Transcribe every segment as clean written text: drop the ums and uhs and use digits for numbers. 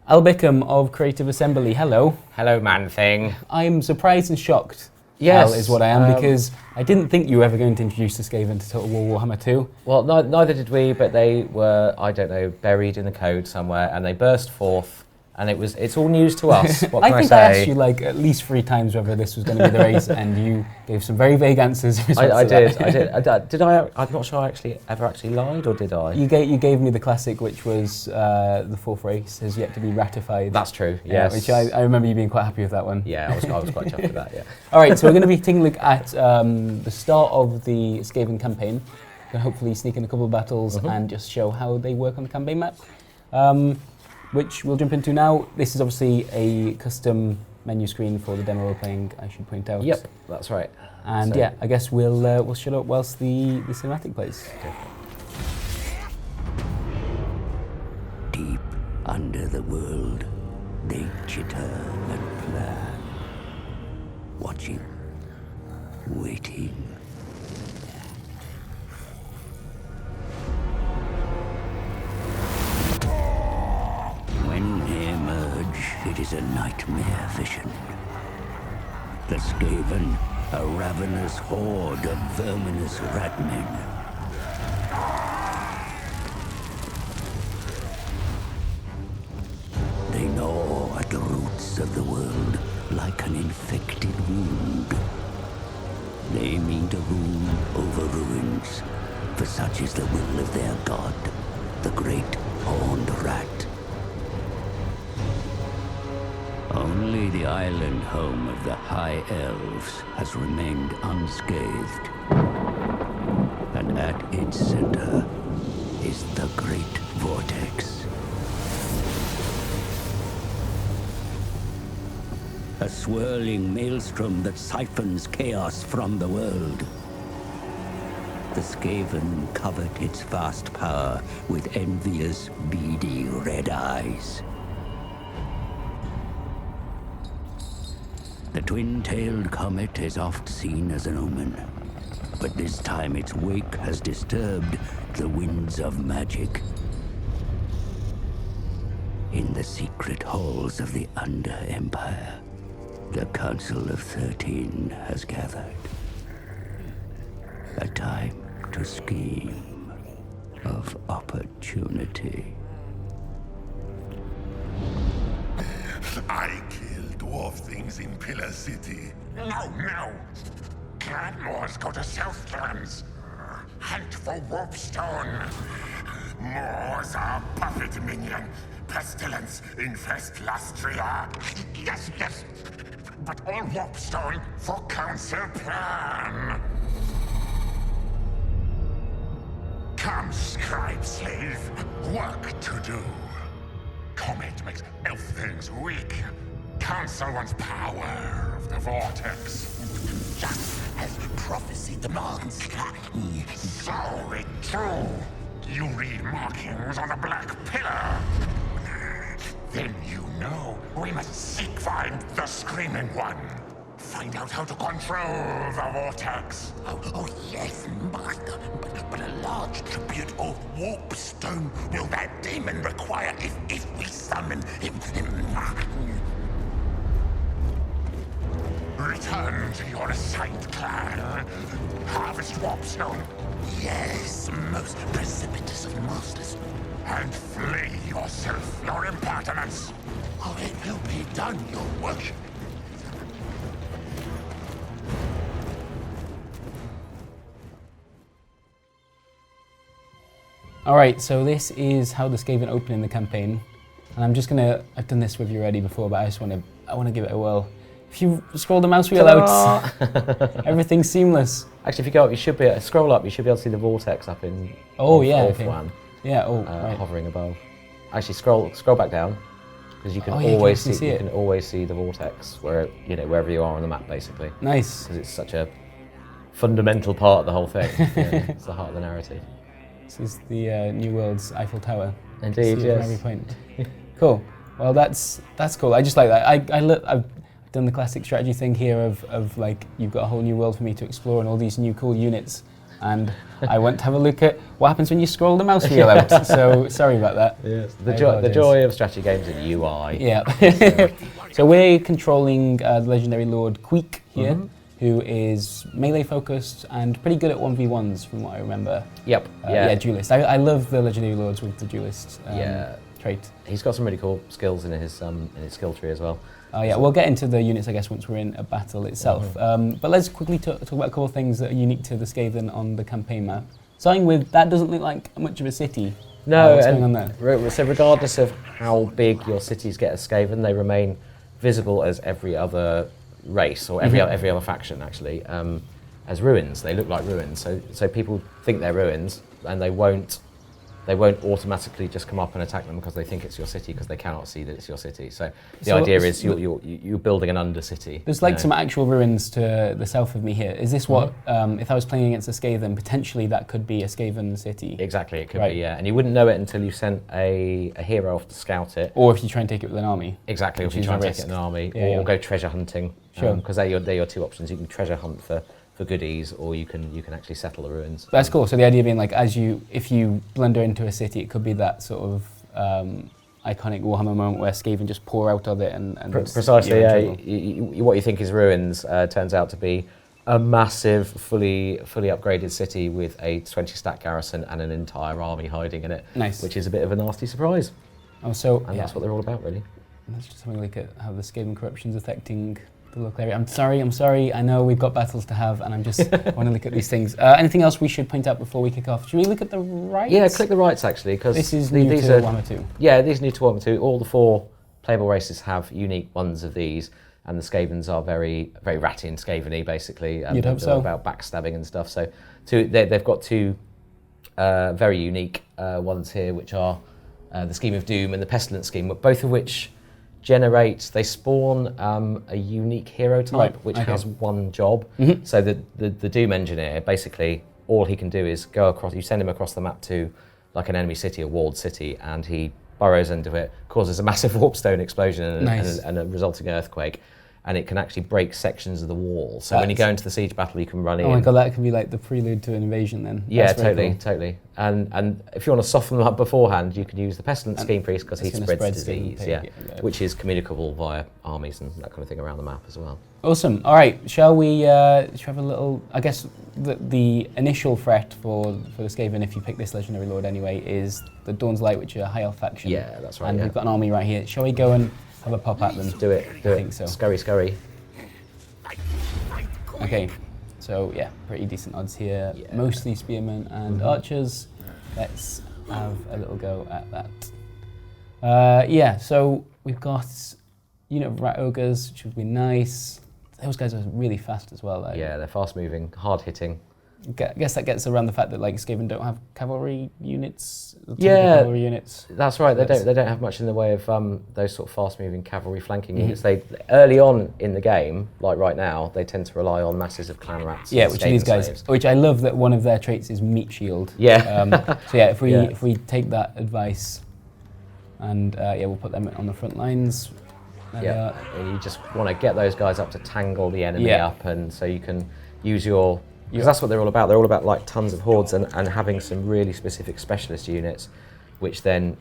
Al Bickham of Creative Assembly, hello. Hello, man thing. I'm surprised and shocked, Yes. Al, is what I am, because I didn't think you were ever going to introduce the Skaven to Total War Warhammer 2. Well, neither did we, but they were, I don't know, buried in the code somewhere, and they burst forth, and it's all news to us. What can I think say? I asked you like at least 3 times whether this was going to be the race, and you gave some very vague answers. I did. Did I? I'm not sure I ever lied, or did I? You gave me the classic, which was the 4th race has yet to be ratified. That's true. Yes. Which I remember you being quite happy with that one. Yeah, I was quite chuffed with that. Yeah. All right, so we're going to be taking a look at the start of the Skaven campaign. We're going to hopefully sneak in a couple of battles and just show how they work on the campaign map, which we'll jump into now. This is obviously a custom menu screen for the demo we're playing, I should point out. Yep, that's right. And So- yeah, I guess we'll shut up whilst the cinematic plays. Okay. Deep under the world, they chitter and plan. Watching, waiting. When they emerge, it is a nightmare vision. The Skaven, a ravenous horde of verminous ratmen. They gnaw at the roots of the world like an infected wound. They mean to rule over ruins, for such is the will of their god, the great horned rat. Only the island home of the High Elves has remained unscathed. And at its center is the Great Vortex. A swirling maelstrom that siphons chaos from the world. The Skaven covet its vast power with envious, beady red eyes. The twin-tailed comet is oft seen as an omen, but this time its wake has disturbed the winds of magic. In the secret halls of the Under-Empire, the Council of 13 has gathered. A time to scheme of opportunity. I kill dwarf things in Pillar City. No! Clanmores go to Southlands. Hunt for Warpstone. Moors are puppet minion. Pestilence infest Lastria. Yes. But all Warpstone for council plan. Come, scribe slave. Work to do. Comet makes elf things weak. Council wants power of the vortex. Just as prophecy demands. So it too. You read markings on the black pillar. Then you know we must seek find the Screaming One. Find out how to control the vortex. Oh yes, master. But a large tribute of Warpstone will that demon require if we summon him. Return to your assigned clan. Harvest Warpstone. Yes, most precipitous of masters. And flay yourself, your impertinence. Oh, it will be done, your worship. Alright, so this is how the Skaven open in the campaign. And I'm just I've done this with you already before, but I want to give it a whirl. If you scroll the mouse wheel out, everything's seamless. Actually, if you go up, you should be scroll up. You should be able to see the vortex up in. Oh yeah, fourth okay. one. Yeah. Oh, right. Hovering above. Actually, scroll back down, because you can Oh, yeah, always you can see you it. can always see the vortex wherever you are on the map, basically. Nice. Because it's such a fundamental part of the whole thing. It's the heart of the narrative. This is the New World's Eiffel Tower. Indeed, See it from yes. every point. Cool. Well, that's cool. I just like that. I've done the classic strategy thing here of like you've got a whole new world for me to explore and all these new cool units. and I went to have a look at what happens when you scroll the mouse wheel out. So sorry about that. Yes. The joy of strategy games in UI. Yeah. So we're controlling the legendary lord Queek here, who is melee focused and pretty good at 1v1s from what I remember. Yep. Yeah, duelist. I love the legendary lords with the duelist trait. He's got some really cool skills in his skill tree as well. Oh yeah, we'll get into the units I guess once we're in a battle itself. But let's quickly talk about a couple of things that are unique to the Skaven on the campaign map. Starting with, that doesn't look like much of a city. No, what's going on there? So regardless of how big your cities get as Skaven, they remain visible as every other race or every other faction actually, as ruins. They look like ruins. So people think they're ruins, and they won't automatically just come up and attack them because they think it's your city, because they cannot see that it's your city. So the idea is you're building an undercity. There's like some actual ruins to the south of me here. Is this what, if I was playing against a Skaven, potentially that could be a Skaven city? Exactly, it could be, yeah. And you wouldn't know it until you sent a hero off to scout it. Or if you try and take it with an army. Exactly, if you try and take it in an army, or go treasure hunting. Sure. Because they're your two options. You can treasure hunt for goodies, or you can actually settle the ruins. That's cool. So the idea being like, if you blunder into a city, it could be that sort of iconic Warhammer moment where Skaven just pour out of it and precisely. Yeah, what you think is ruins turns out to be a massive, fully upgraded city with a 20 stat garrison and an entire army hiding in it. Nice. Which is a bit of a nasty surprise. Oh, so and that's what they're all about, really. Let's just have a look at how the Skaven corruption's affecting the local area. I'm sorry. I know we've got battles to have, and I'm just want to look at these things. Anything else we should point out before we kick off? Should we look at the rights? Yeah, click the rights actually, because this is new to Warhammer 2. Yeah, these are new to Warhammer 2. All the 4 playable races have unique ones of these, and the Skavens are very, very ratty and Skaven-y, basically. You'd hope so. About backstabbing and stuff. So, they've got 2 very unique ones here, which are the Scheme of Doom and the Pestilence Scheme, both of which they spawn a unique hero type, which has one job. So the Doom Engineer, basically, all he can do is go across, you send him across the map to like an enemy city, a walled city, and he burrows into it, causes a massive warpstone explosion and a resulting earthquake, and it can actually break sections of the wall. So when you go into the siege battle, you can run in. Oh my god, that could be like the prelude to an invasion then. Yeah, totally. And if you want to soften them up beforehand, you can use the Pestilence Scheme Priest, because he spreads disease, which is communicable via armies and that kind of thing around the map as well. Awesome. All right, shall we have a little, I guess the initial threat for the Skaven, if you pick this Legendary Lord anyway, is the Dawn's Light, which are a high elf faction. Yeah, that's right. And we've got an army right here. Shall we go and have a pop at them? Do it. I think so. Scurry. Okay, so yeah, pretty decent odds here. Yeah. Mostly spearmen and archers. Let's have a little go at that. Yeah, so we've got unit of rat ogres, which would be nice. Those guys are really fast as well. Yeah, they're fast moving, hard hitting. I guess that gets around the fact that like Skaven don't have cavalry units. Cavalry units. That's right. They don't have much in the way of those sort of fast-moving cavalry flanking units. They early on in the game, like right now, they tend to rely on masses of clan rats. Yeah, which are these guys. Slaves. Which I love that one of their traits is meat shield. Yeah. So yeah, if we take that advice, and we'll put them on the front lines. Yeah. You just want to get those guys up to tangle the enemy up, and so you can use your. Because that's what they're all about. They're all about like tons of hordes and having some really specific specialist units, which then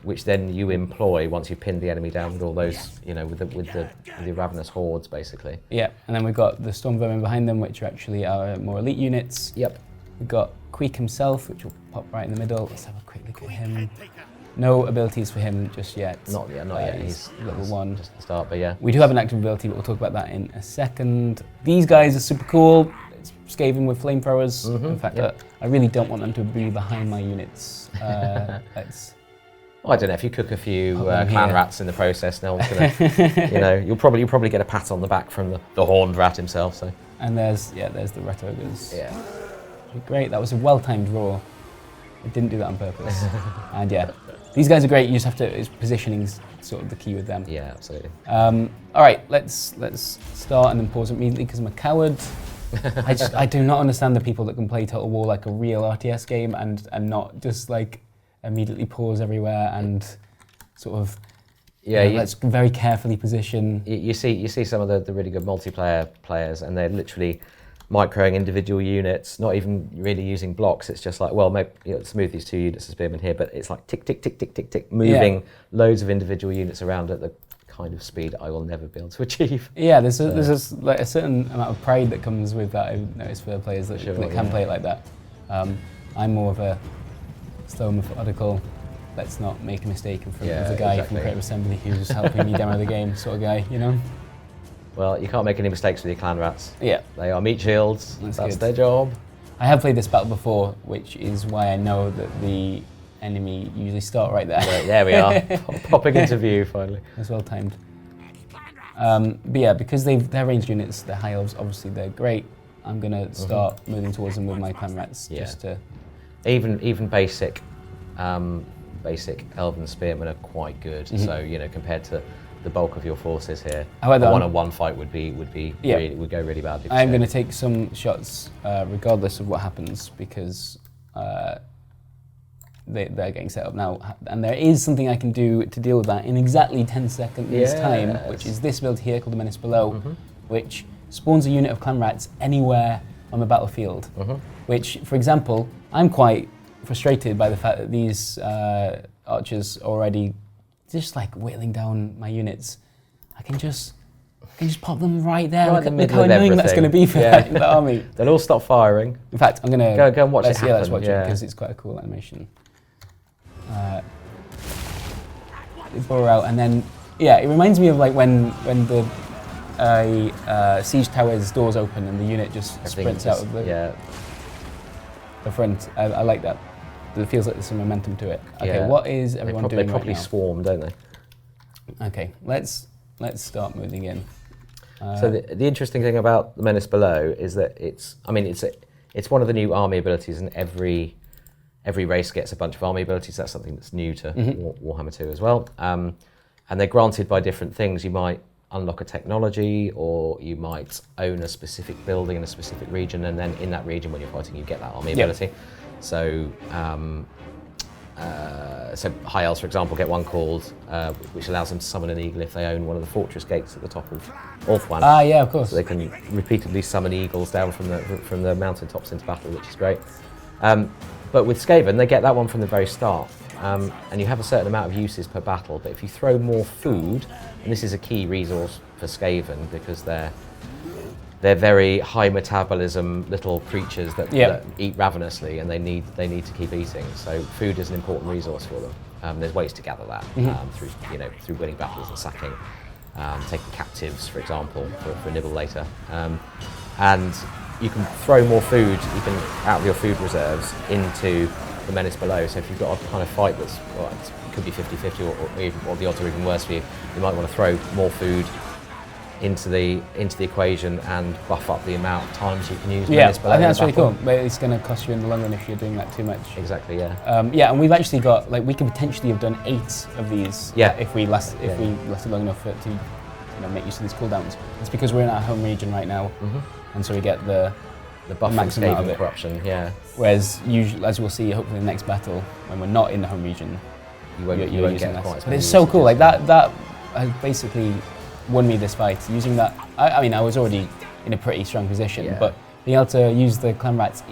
you employ once you've pinned the enemy down with all those, with the ravenous hordes basically. Yeah, and then we've got the Storm Vermin behind them, which are actually our more elite units. Yep. We've got Queek himself, which will pop right in the middle. Let's have a quick look at him. No abilities for him just yet. Not yet. He's level 1. Just the start, but yeah. We do have an active ability, but we'll talk about that in a second. These guys are super cool. Skaven with flamethrowers. In fact, I really don't want them to be behind my units. I don't know, if you cook a few clan rats in the process, no one's gonna, you'll probably get a pat on the back from the horned rat himself. So. And there's the rat ogres. Yeah. Great. That was a well-timed draw. I didn't do that on purpose. And yeah, these guys are great. You just have to. Positioning's sort of the key with them. Yeah, absolutely. All right, let's start and then pause immediately because I'm a coward. I do not understand the people that can play Total War like a real RTS game and not just like immediately pause everywhere and sort of let's very carefully position. You see some of the really good multiplayer players, and they're literally microing individual units, not even really using blocks. It's just like, well, maybe let's move these 2 units of spearmen here, but it's like tick, tick, tick, tick, tick, tick, moving loads of individual units around at the kind of speed I will never be able to achieve. Yeah, there's like a certain amount of pride that comes with that. I've noticed for players that, that can play it like that. I'm more of a slow, methodical, let's not make a mistake in front of the guy from Creative Assembly who's helping me demo the game sort of guy, you know? Well, you can't make any mistakes with your clan rats. Yeah. They are meat shields. That's their job. I have played this battle before, which is why I know that the enemy usually start right there. There we are, popping into view finally. That's well timed. But yeah, because they're ranged units, they're high elves, obviously they're great. I'm gonna start moving towards them with my clan rats, just to... Even basic elven spearmen are quite good. So compared to the bulk of your forces here, however, a one-on-one fight would go really badly. I'm going to take some shots regardless of what happens, because they're getting set up now, and there is something I can do to deal with that in exactly 10 seconds time, which is this build here called the Menace Below, which spawns a unit of clan rats anywhere on the battlefield. Which, for example, I'm quite frustrated by the fact that these archers already just like whittling down my units. I can just pop them right there. Look how annoying that's going to be for the army. They'll all stop firing. In fact, I'm going to go and watch it happen. Let's watch it, because it's quite a cool animation. They burrow out, and then it reminds me of like when the siege tower's doors open and the unit just sprints out of the front. I like that. It feels like there's some momentum to it. Okay, what is everyone doing? They probably right now? swarm, don't they? Okay, let's start moving in. So the interesting thing about the Menace Below is that it's one of the new army abilities, and every race gets a bunch of army abilities. That's something that's new to Warhammer 2 as well. And they're granted by different things. You might unlock a technology, or you might own a specific building in a specific region, and then in that region when you're fighting you get that army ability. So High Elves, for example, get one called, which allows them to summon an eagle if they own one of the fortress gates at the top of Orthwan. Ah, yeah, of course. So they can repeatedly summon eagles down from the mountaintops into battle, which is great. But with Skaven, they get that one from the very start. And you have a certain amount of uses per battle, but if you throw more food, and this is a key resource for Skaven because they're very high metabolism little creatures that eat ravenously, and they need to keep eating. So food is an important resource for them. There's ways to gather that through winning battles and sacking, taking captives, for example, for a nibble later. And you can throw more food, out of your food reserves into the Menace Below. So if you've got a kind of fight that's, it could be 50-50 or the odds are even worse for you, you might want to throw more food into the equation and buff up the amount of times you can use Menace Below. I think that's really cool, but it's going to cost you in the long run if you're doing that too much. Exactly, yeah. And we've actually got, we could potentially have done 8 of these if we lasted long enough to make use of these cooldowns. It's because we're in our home region right now, and so we get the buff maximum out of it. Corruption, Whereas, usually, as we'll see, hopefully in the next battle, when we're not in the home region, you won't get quite as But many it's so uses. cool, that basically won me this fight. Using that, I was already in a pretty strong position, but being able to use the clan rats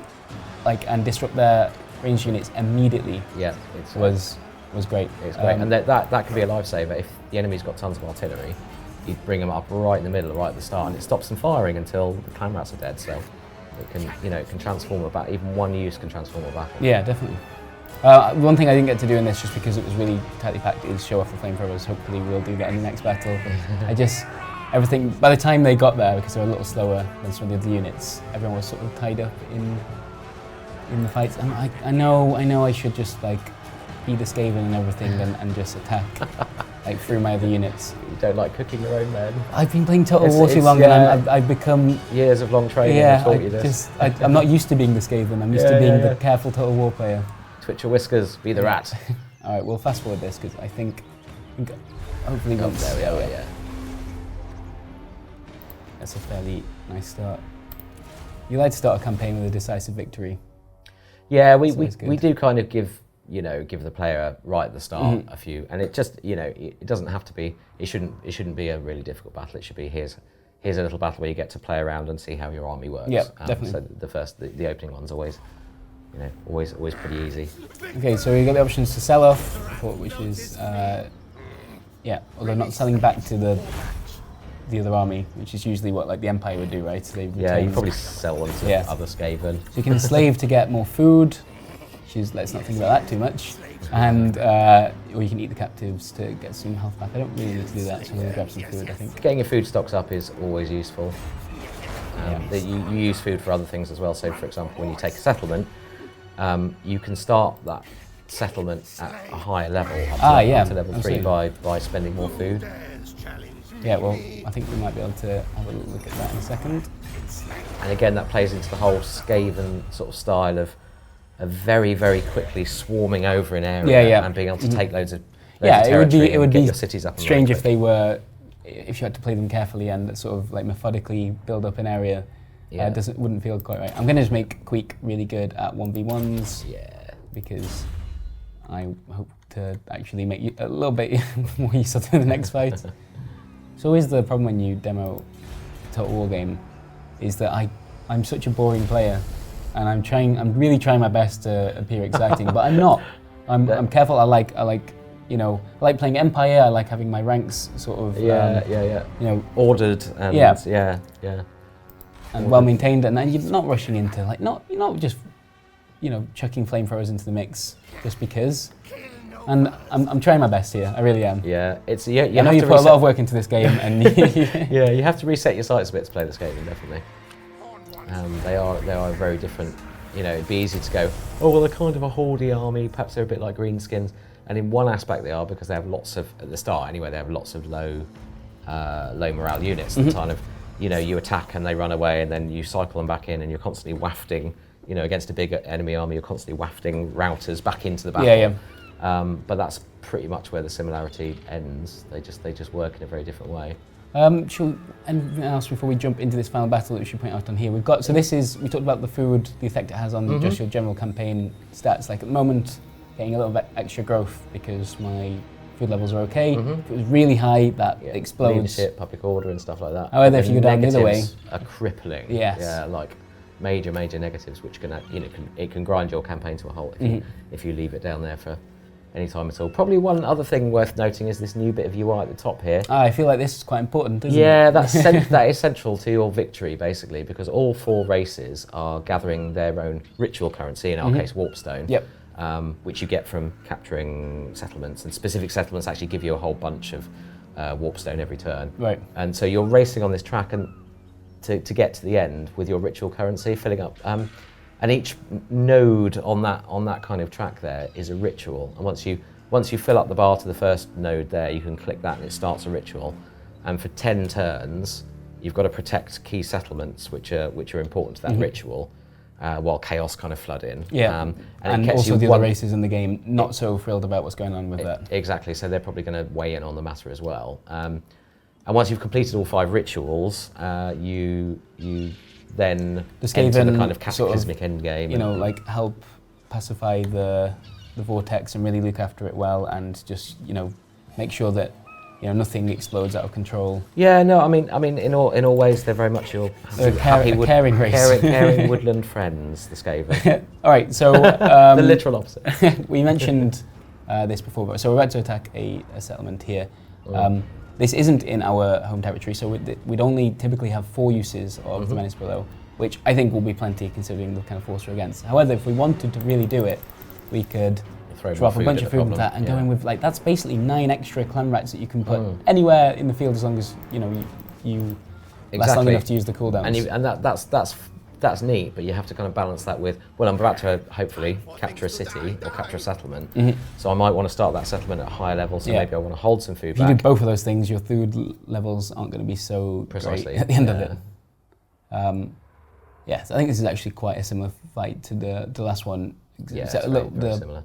and disrupt their ranged units immediately was great. It's great, and that can be a lifesaver. If the enemy's got tons of artillery, you bring them up right in the middle, right at the start, and it stops them firing until the clan rats are dead. So it can transform a battle. Even one use can transform a battle. Yeah, definitely. One thing I didn't get to do in this, just because it was really tightly packed, is show off the flamethrowers. Hopefully we'll do that in the next battle. Everything, by the time they got there, because they were a little slower than some of the other units, everyone was sort of tied up in the fights. And I know I should just be the Skaven and everything and just attack through my other units. You don't like cooking your own men. I've been playing Total War too long, and I've become... Years of long training have taught you this. I'm not used to being the Skaven, I'm used to being the careful Total War player. Twitch your whiskers, be the rat. All right, we'll fast forward this because I think hopefully once. There we are, yeah. That's a fairly nice start. You like to start a campaign with a decisive victory. Yeah, we do kind of give the player right at the start a few, and it just it doesn't have to be. It shouldn't be a really difficult battle. It should be here's here's a little battle where you get to play around and see how your army works. Yeah, definitely. So the opening one's always, always pretty easy. Okay, so we got the options to sell off, which is, although not selling back to the other army, which is usually what like the Empire would do, right? So you probably sell them to other Skaven. So you can enslave to get more food, which is, let's not think about that too much, and or you can eat the captives to get some health back. I don't really need to do that, so I'm going to grab some food, I think. Getting your food stocks up is always useful. You use food for other things as well. So, for example, when you take a settlement, you can start that settlement at a higher level, up to level 3 by spending more food. Yeah, well, I think we might be able to have a look at that in a second. And again, that plays into the whole Skaven sort of style of very, very quickly swarming over an area and being able to take loads of territory. It would be your cities up strange if they were, if you had to play them carefully and sort of like methodically build up an area. Wouldn't feel quite right. I'm going to just make Queek really good at 1v1s. Yeah. Because I hope to actually make you a little bit more useful in the next fight. It's always the problem when you demo Total War game, is that I'm such a boring player, and I'm really trying my best to appear exciting, but I'm not. I'm careful. I like playing Empire. I like having my ranks sort of ordered and and well maintained, and then you're not rushing into you're not just chucking flamethrowers into the mix just because. And I'm trying my best here. I really am. Yeah, it's I know you put a lot of work into this game, and you have to reset your sights a bit to play this game, definitely. They are very different. It'd be easy to go, oh well, they're kind of a hoardy army. Perhaps they're a bit like Greenskins, and in one aspect they are, because they have lots of, at the start anyway, they have lots of low morale units. Mm-hmm. That kind of, you attack and they run away, and then you cycle them back in, and you're constantly wafting. Against a big enemy army, you're constantly wafting routers back into the battle. Yeah. But that's pretty much where the similarity ends. They just work in a very different way. Anything else before we jump into this final battle that we should point out on here? We talked about the food, the effect it has on just your general campaign stats. Like at the moment, getting a little bit extra growth because my food levels are okay. If it was really high, that explodes. Leadership, public order, and stuff like that. However, if you go down the other way, are crippling. Yes. Yeah, like major negatives, which can grind your campaign to a halt if you leave it down there for any time at all. Probably one other thing worth noting is this new bit of UI at the top here. I feel like this is quite important, isn't it? Yeah, that is central to your victory, basically, because all 4 races are gathering their own ritual currency, in our case Warpstone, which you get from capturing settlements, and specific settlements actually give you a whole bunch of Warpstone every turn. Right. And so you're racing on this track and to get to the end with your ritual currency, filling up. And each node on that kind of track there is a ritual. And once you fill up the bar to the first node there, you can click that and it starts a ritual. And for 10 turns, you've got to protect key settlements which are important to that ritual, while chaos kind of flood in. Yeah. And also the other races in the game not so thrilled about what's going on with that. Exactly. So they're probably going to weigh in on the matter as well. And once you've completed all 5 rituals, you then enter the kind of cataclysmic endgame. Like help pacify the vortex and really look after it well, and just make sure that nothing explodes out of control. Yeah, no, I mean, in all ways, they're very much your caring race, caring woodland friends, the Skaven. All right, so the literal opposite. We mentioned this before, so we're about to attack a settlement here. This isn't in our home territory, so we'd only typically have 4 uses of the Menace Below, which I think will be plenty considering the kind of force we're against. However, if we wanted to really do it, we could throw off a bunch of food with that and go in with, that's basically 9 extra clan rats that you can put anywhere in the field as long as you last long enough to use the cooldowns. And that's neat, but you have to kind of balance that with, well, I'm about to hopefully capture a city or capture a settlement, so I might want to start that settlement at a higher level, so maybe I want to hold some food back. If you do both of those things, your food levels aren't going to be so great at the end of it. So I think this is actually quite a similar fight to the last one. Yeah, it's very similar.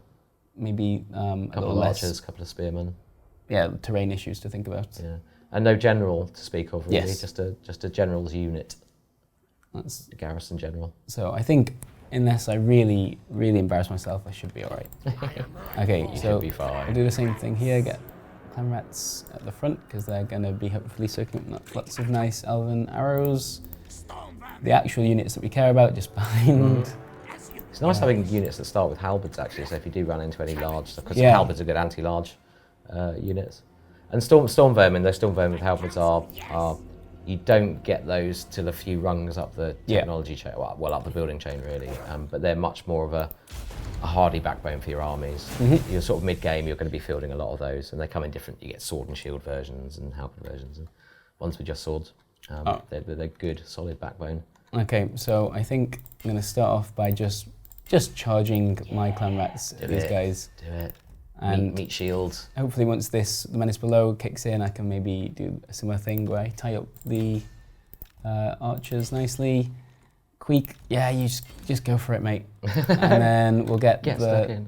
Maybe a couple of archers, a couple of spearmen. Yeah, terrain issues to think about. Yeah, and no general to speak of, really. Yes. Just a general's unit. That's a garrison general. So I think unless I really, really embarrass myself, I should be all right. Okay, you so should be fine. I'll do the same thing here. Get clan rats at the front because they're going to be hopefully soaking up lots of nice elven arrows. The actual units that we care about just behind. It's nice having units that start with halberds actually, so if you do run into any large stuff, because Yeah. halberds are good anti-large units. And storm vermin, those storm vermin with halberds are you don't get those till a few rungs up the technology chain, well up the building chain really, but they're much more of a hardy backbone for your armies. You're sort of mid-game, you're going to be fielding a lot of those, and they come in different, you get sword and shield versions and halberd versions, and ones with just swords. They're good, solid backbone. Okay, so I think I'm going to start off by just charging my clan rats at these guys. Do it. And meat shields. hopefully once the Menace Below kicks in, I can maybe do a similar thing where I tie up the archers nicely. Queek, yeah, you just go for it, mate. And then we'll get the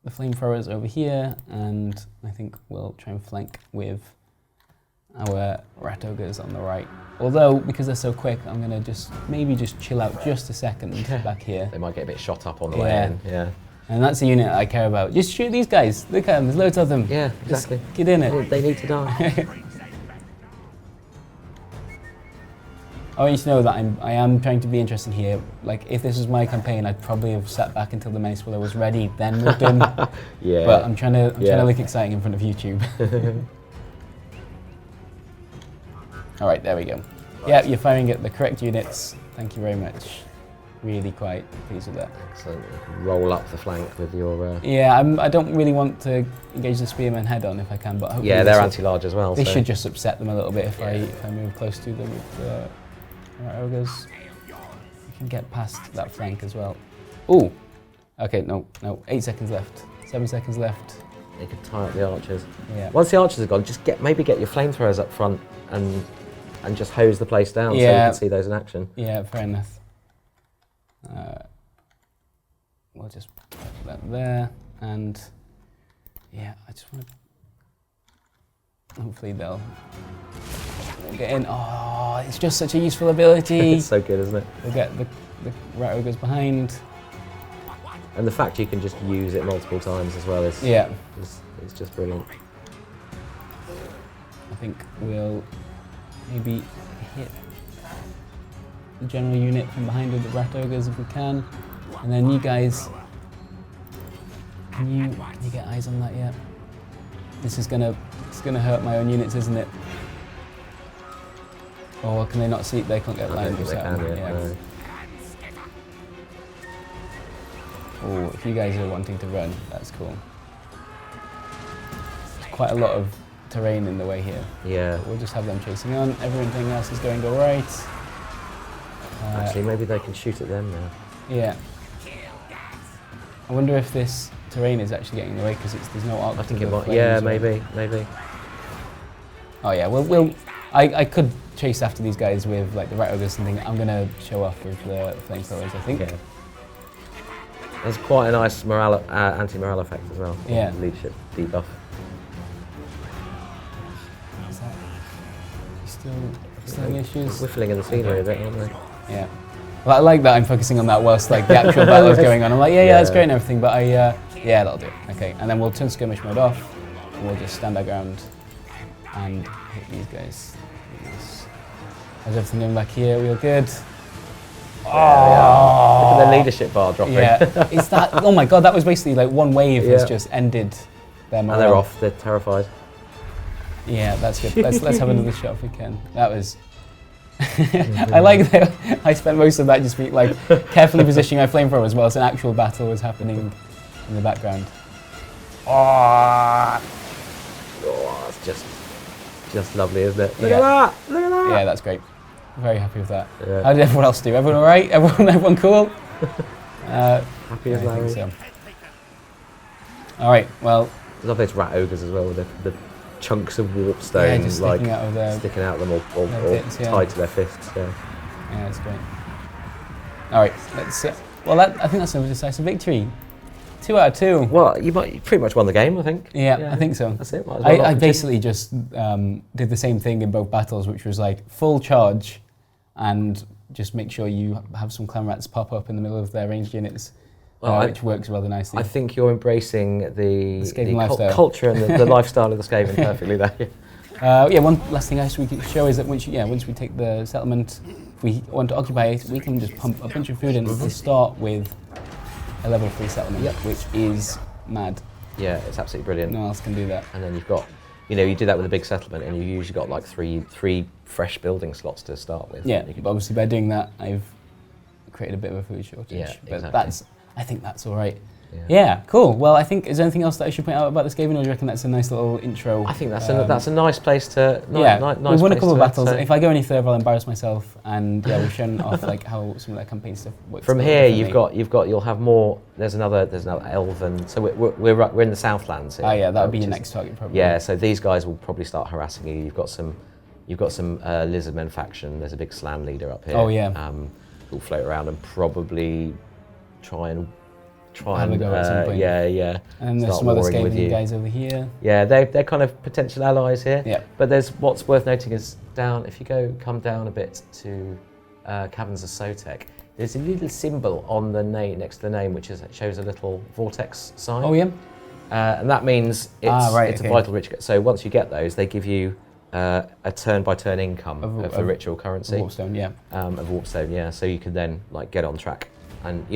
flamethrowers over here, and I think we'll try and flank with our rat ogres on the right. Although, because they're so quick, I'm gonna maybe just chill out just a second back here. They might get a bit shot up on the way in. Yeah. And that's the unit I care about. Just shoot these guys. Look at them. There's loads of them. Yeah, exactly. Just get in it. They need to die. I want you to know that I am trying to be interested here. Like, if this was my campaign, I'd probably have sat back until the Menace Below was ready, then moved in. Yeah. But I'm trying to look exciting in front of YouTube. All right, there we go. Yeah, you're firing at the correct units. Thank you very much. Really quite pleased with that. Excellent. Roll up the flank with your... Yeah, I don't really want to engage the spearmen head on if I can, but hopefully they're anti-large as well. This should just upset them a little bit if I move close to them with the ogres. You can get past that flank as well. Ooh! Okay, no. 8 seconds left. 7 seconds left. They could tie up the archers. Yeah. Once the archers are gone, just maybe get your flamethrowers up front and just hose the place down so you can see those in action. Yeah, fair enough. We'll just put that there, and yeah, I just want to. Hopefully they'll get in. Oh, it's just such a useful ability. It's so good, isn't it? We'll get the rat ogres behind. And the fact you can just use it multiple times as well is it's just brilliant. I think we'll maybe hit the general unit from behind with the rat ogres if we can. And then you guys, can you get eyes on that yet? This is gonna hurt my own units, isn't it? Or can they not see it? They can't get line of sight. No. Oh, if you guys are wanting to run, that's cool. There's quite a lot of terrain in the way here. Yeah. But we'll just have them chasing on. Everything else is going all right. Actually, maybe they can shoot at them now. Yeah. I wonder if this terrain is actually getting in the way because there's no arc. I think it might. Yeah, maybe. Oh yeah. Well, I could chase after these guys with like the rat ogres and things. I'm gonna show off with the flamethrowers, I think. Yeah. There's quite a nice anti-morale effect as well. Yeah. Leadership debuff. Is that still having issues? Whiffling in the scenery a bit, aren't they? Yeah. Well, I like that I'm focusing on that whilst like the actual battle is going on. I'm like, yeah, that's great and everything, but yeah, that'll do. Okay, and then we'll turn skirmish mode off, and we'll just stand our ground and hit these guys. Nice. How's everything going back here? We all good? Oh! Look at the leadership bar dropping. Yeah, is that? Oh my god, that was basically like one wave has just ended their morale. And they're off. They're terrified. Yeah, that's good. Let's have another shot if we can. That was. I like that I spent most of that just like carefully positioning my flamethrowers whilst an actual battle was happening in the background. Oh, it's just lovely, isn't it? Look at that! Look at that! Yeah, that's great. Very happy with that. Yeah. How did everyone else do? Everyone all right? Everyone cool? Happy as Larry. So. All right. Well. I love those rat ogres as well with the chunks of warpstone just like sticking out of them or bits, tied to their fists. Yeah, that's great. All right, let's. Well, I think that's a decisive victory. 2 out of 2. Well, you pretty much won the game, I think. Yeah, I think so. That's it. I basically just did the same thing in both battles, which was like full charge, and just make sure you have some clan rats pop up in the middle of their ranged units, which works rather nicely. I think you're embracing the Skaven lifestyle. culture and the lifestyle of the Skaven perfectly there. Yeah, one last thing I guess we can show is that once we take the settlement, if we want to occupy it, we can just pump a bunch of food in to start with a level 3 settlement, which is mad. Yeah, it's absolutely brilliant. No one else can do that. And then you've got, you do that with a big settlement, and you've usually got like three fresh building slots to start with. Yeah, but obviously by doing that, I've created a bit of a food shortage. Yeah, but exactly. I think that's all right. Yeah. Cool. Well, I think, is there anything else that I should point out about the Skaven, or do you reckon that's a nice little intro? I think that's a nice place to. Nice we've won a couple of battles. So If I go any further, I'll embarrass myself. And we've shown off like how some of that campaign stuff works. From here, you'll have more. There's another elven. So we're in the Southlands here. Oh yeah, that would be your next target probably. Yeah. So these guys will probably start harassing you. You've got some lizardmen faction. There's a big slan leader up here. Oh yeah. Who'll float around and probably try and have a go at some point. Yeah. And then there's some other Skaven guys over here. Yeah, they're kind of potential allies here. Yeah. But what's worth noting is if you come down a bit to Caverns of Sotek, there's a little symbol on the name next to the name which shows a little vortex sign. Oh yeah. And that means it's okay. a vital rich. So once you get those, they give you a turn-by-turn income of the ritual currency. Warpstone, yeah. Of Warpstone, yeah. So you can then get on track, and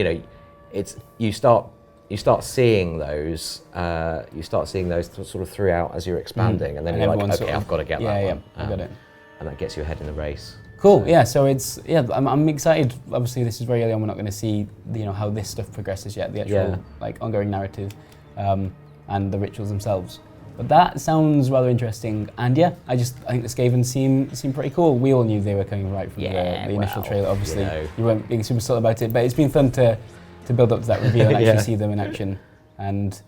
you start seeing those. You start seeing those sort of throughout as you're expanding, and then you're like, okay, I've got to get that one. I got it. And that gets you ahead in the race. Cool. Yeah. So I'm excited. Obviously, this is very early on. We're not going to see how this stuff progresses yet. The actual ongoing narrative, and the rituals themselves. But that sounds rather interesting, and I think the Skaven seem pretty cool. We all knew they were coming right from the initial trailer. Obviously, you weren't being super subtle about it, but it's been fun to build up to that reveal and actually see them in action. And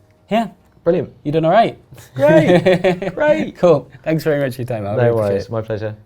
brilliant. You done all right. Great. Cool. Thanks very much for your time. No worries. My pleasure.